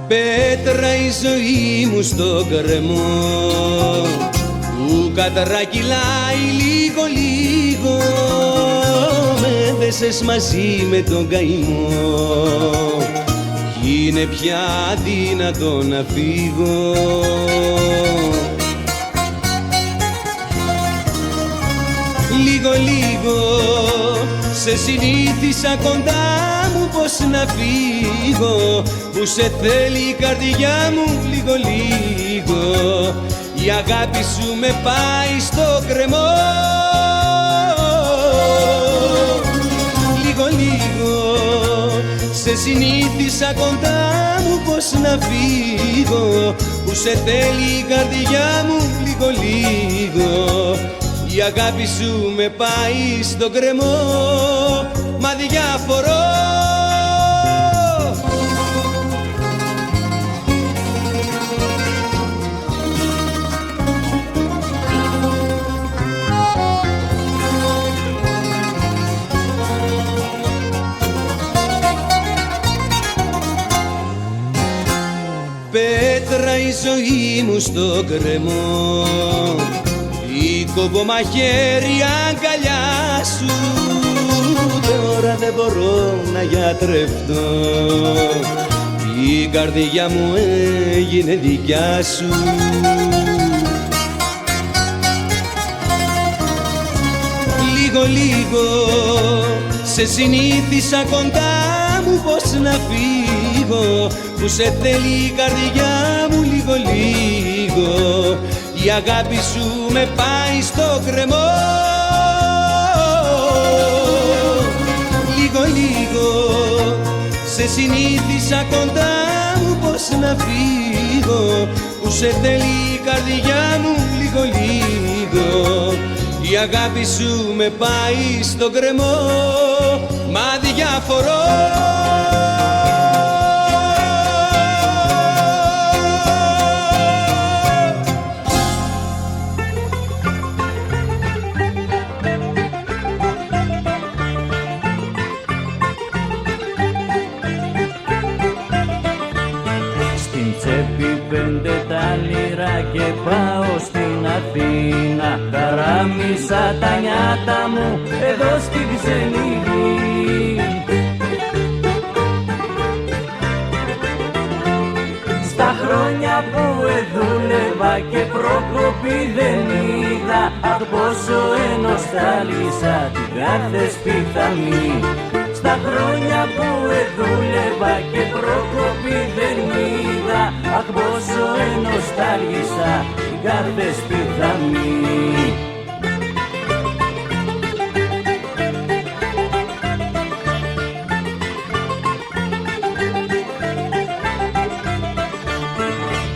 Πέτρα η ζωή μου στο κρεμό, που κατρακυλάει λίγο λίγο. Με δέσες μαζί με τον καημό κι είναι πια αδύνατο να φύγω. Λίγο λίγο σε συνήθισα κοντά μου πως να φύγω, που σε θέλει η καρδιά μου λίγο λίγο. Η αγάπη σου με πάει στο κρεμό. Λίγο λίγο σε συνήθισα κοντά μου πως να φύγω, που σε θέλει η καρδιά μου λίγο λίγο. Η αγάπη σου με πάει στο κρεμό, μα διαφορώ. Πέτρα η ζωή μου στο κρεμό, η κομπομαχαίρια αγκαλιά σου. Τώρα δεν μπορώ να γιατρευτώ, η καρδιά μου έγινε δικιά σου. Λίγο λίγο σε συνήθισα κοντά μου πως να φύγω, που σε θέλει η καρδιά μου λίγο λίγο. η αγάπη σου με πάει στο κρεμό. Λίγο λίγο σε συνήθισα κοντά μου πως να φύγω, που σε θέλει η καρδιά μου λίγο λίγο. Η αγάπη σου με πάει στο κρεμό, μα διαφορώ. Και πάω στην Αθήνα, χαράμισα τα νιάτα μου εδώ στη Βυσσενική. Στα χρόνια που εδούλευα και προκοπή δεν είδα, αχ πόσο ενοστάλισα την κάθε σπίθαμη. Στα χρόνια που εδούλευα και προκοπή δεν είδα, αχ πόσο ενοστάλγησα την κάθε σπίθαμη.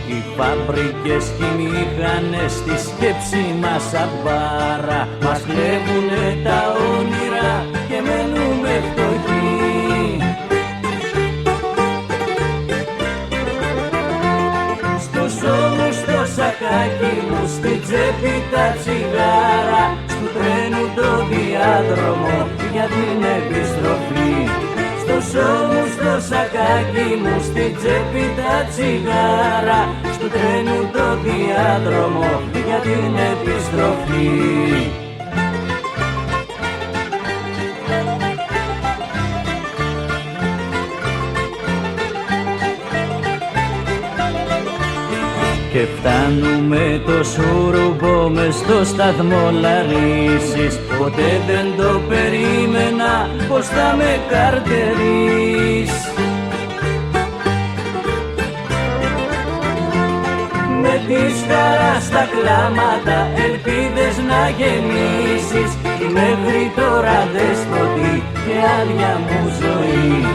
Οι φάμπρικες και οι μηχανές στη σκέψη μας αμπάρα μας κλέβουνε τα όνειρα και μένουμε φτωχοί. Στους ώμους το σακάκι μου, στη τσέπη τα τσιγάρα, στου τρένου το διάδρομο για την επιστροφή. Στους ώμους το σακάκι μου, στη τσέπη τα τσιγάρα, στου τρένου το διάδρομο για την επιστροφή. Και φτάνουμε το Σούρουμπο μες στο σταθμό Λαρίσης, ποτέ δεν το περίμενα πως θα με καρτερείς. Με τη χαρά στα κλάματα ελπίδες να γεννήσεις, η μέχρι τώρα δέσποτη και άδεια μου ζωή.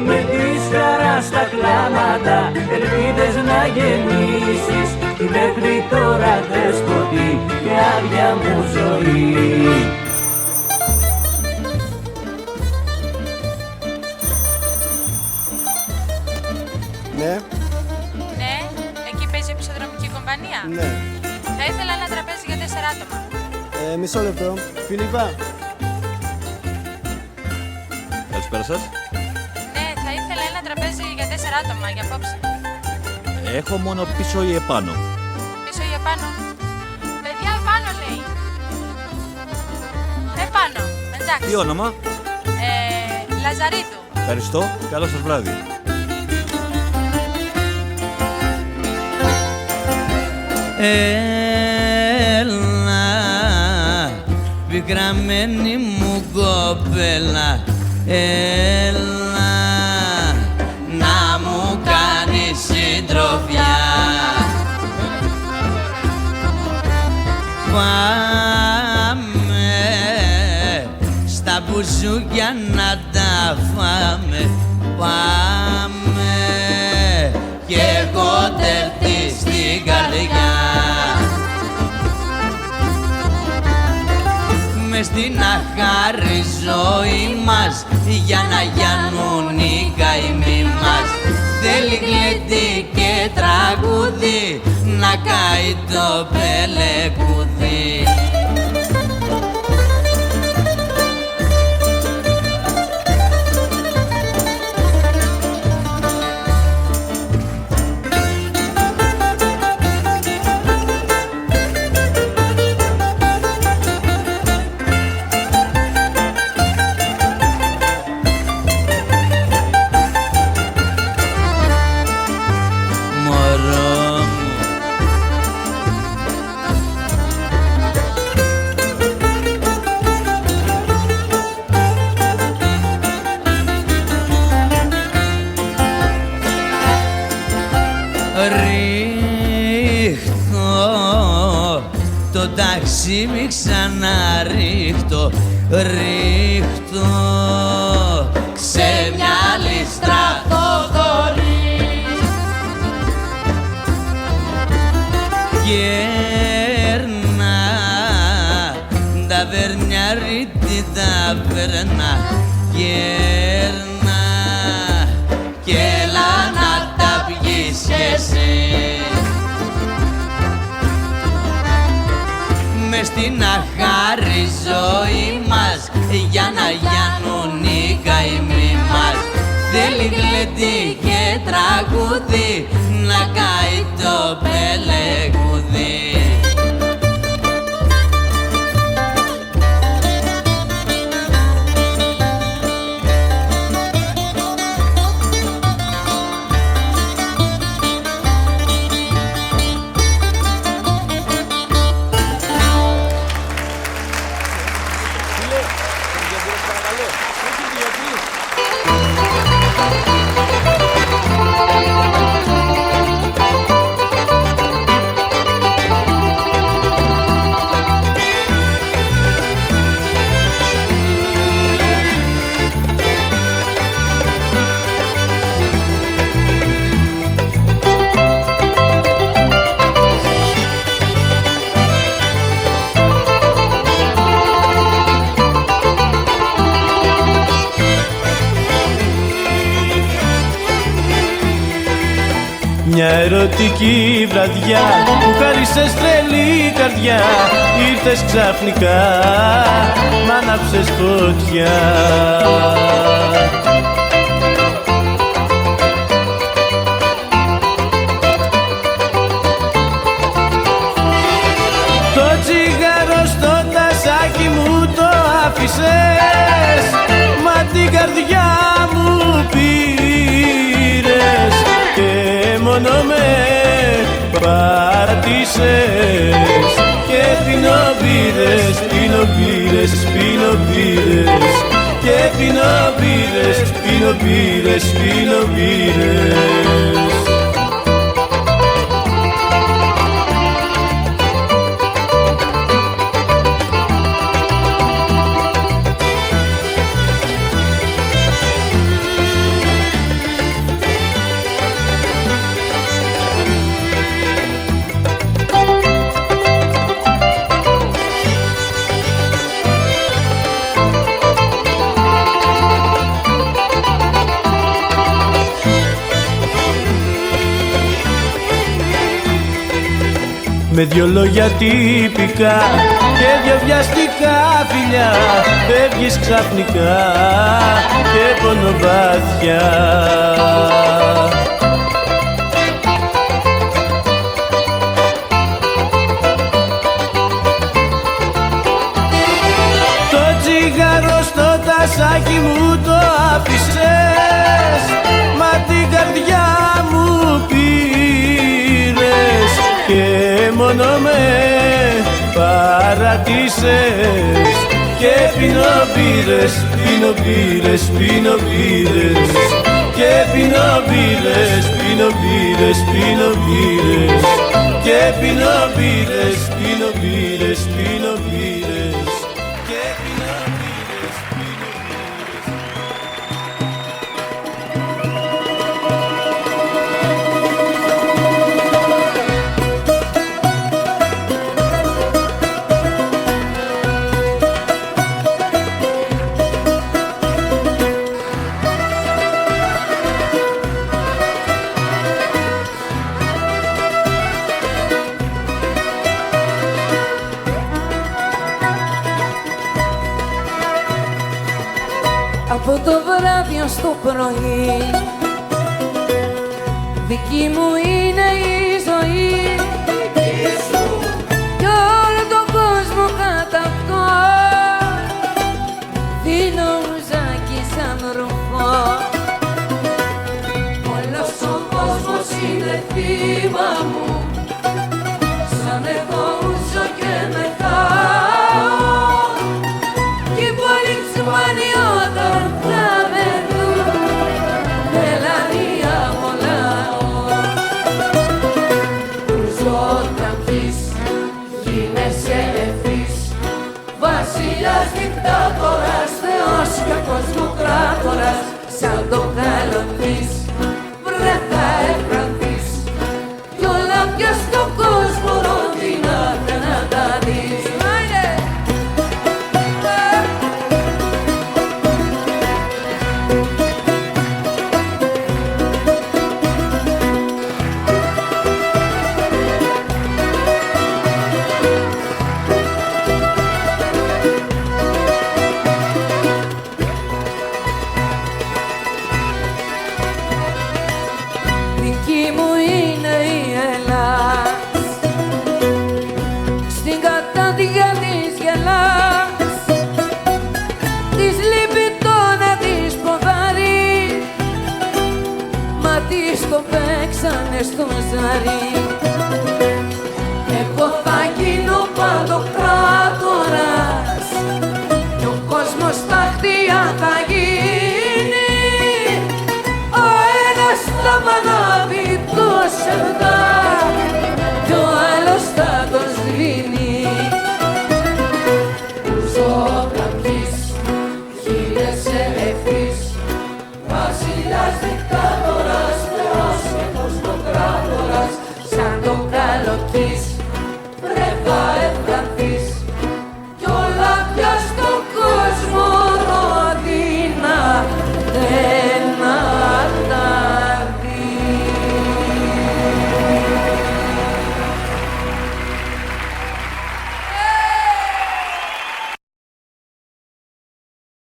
Με τη χαρά στα κλάματα ελπίδες να γεννήσεις, η μέχρι τώρα δέσποτη και άδεια μου ζωή. Ναι. Ναι, εκεί παίζει επεισοδρομική κομπανία. Ναι. Θα ήθελα ένα τραπέζι για 4 άτομα. Μισό λεπτό. Φιλιππά. Καλησπέρα σας. Ναι, θα ήθελα ένα τραπέζι για 4 άτομα για απόψε. Έχω μόνο πίσω ή επάνω. Πίσω ή επάνω? Παιδιά, επάνω λέει. Επάνω, εντάξει. Τι όνομα? Λαζαρίδου. Ευχαριστώ. Καλό σας βράδυ. Έλα, πικραμένη μου κοπέλα, έλα να μου κάνεις συντροφιά. Πάμε στα μπουζούκια να τα φάμε, πάμε κι εγώ τερτή στην καρδιά. Μες στην αχάρη ζωή μας για να γιάνουν οι καημοί μας, θέλει γλέντι και τραγούδι να καεί το πελεκούδι. ψήμι ξαναρίχτω, ρίχτω σε μια λίστρα το δωρή. Κέρνα ταβερνιάρη την ταβέρνα, κέρνα κι έλα να τα πιεις κι εσύ. Μες στην αχάρη ζωή μας για να γιάνουν οι καημοί μας, θέλει γλέντι και τραγούδι να καεί το πελεγούδι. Μια ερωτική βραδιά που χάρισες τρελή καρδιά, ήρθες ξαφνικά, μ' άναψες φωτιά. Το τσιγάρο στο τασάκι μου το άφησες, μα την καρδιά μου πήρες και μόνο με παρατήσες και πινοπήρες, πινοπήρες, πινοπήρες και πινοπήρες, πινοπήρες, πινοπήρες. Με δυο λόγια τυπικά και δυο βιαστικά φιλιά φεύγεις ξαφνικά και πόνο βαθιά. Το τσιγάρο στο τασάκι μου το άφησες, μα την καρδιά μου πήρες και μόνο με παρατήσες και πινοπήρες, πινοπήρες, πινοπήρες και πινοπήρες, πινοπήρες, πινοπήρες και πινοπήρες, πινοπήρες, πινοπήρες και πινοπήρες, Από το βράδυ ως το πρωί δική μου είναι η ζωή κι όλο τον κόσμο κατακτώ, δίνω ουζάκι σαν ρουφό. Όλος ο κόσμος είναι θύμα μου, σαν εγώ ουζώ και μεθάω κι πολύ ξημάνει όταν θα με δουν, μελανία μολάω. Ουζώ όταν πεις γίνεσαι ευθύ βασιλιάς δικτάτορας, θεός και κοσμοκράτορας, σαν το καλονής βρε θα εκφρανθείς κι όλα πια στον κόσμο ροντινάται να τα δεις. Στο ζάρι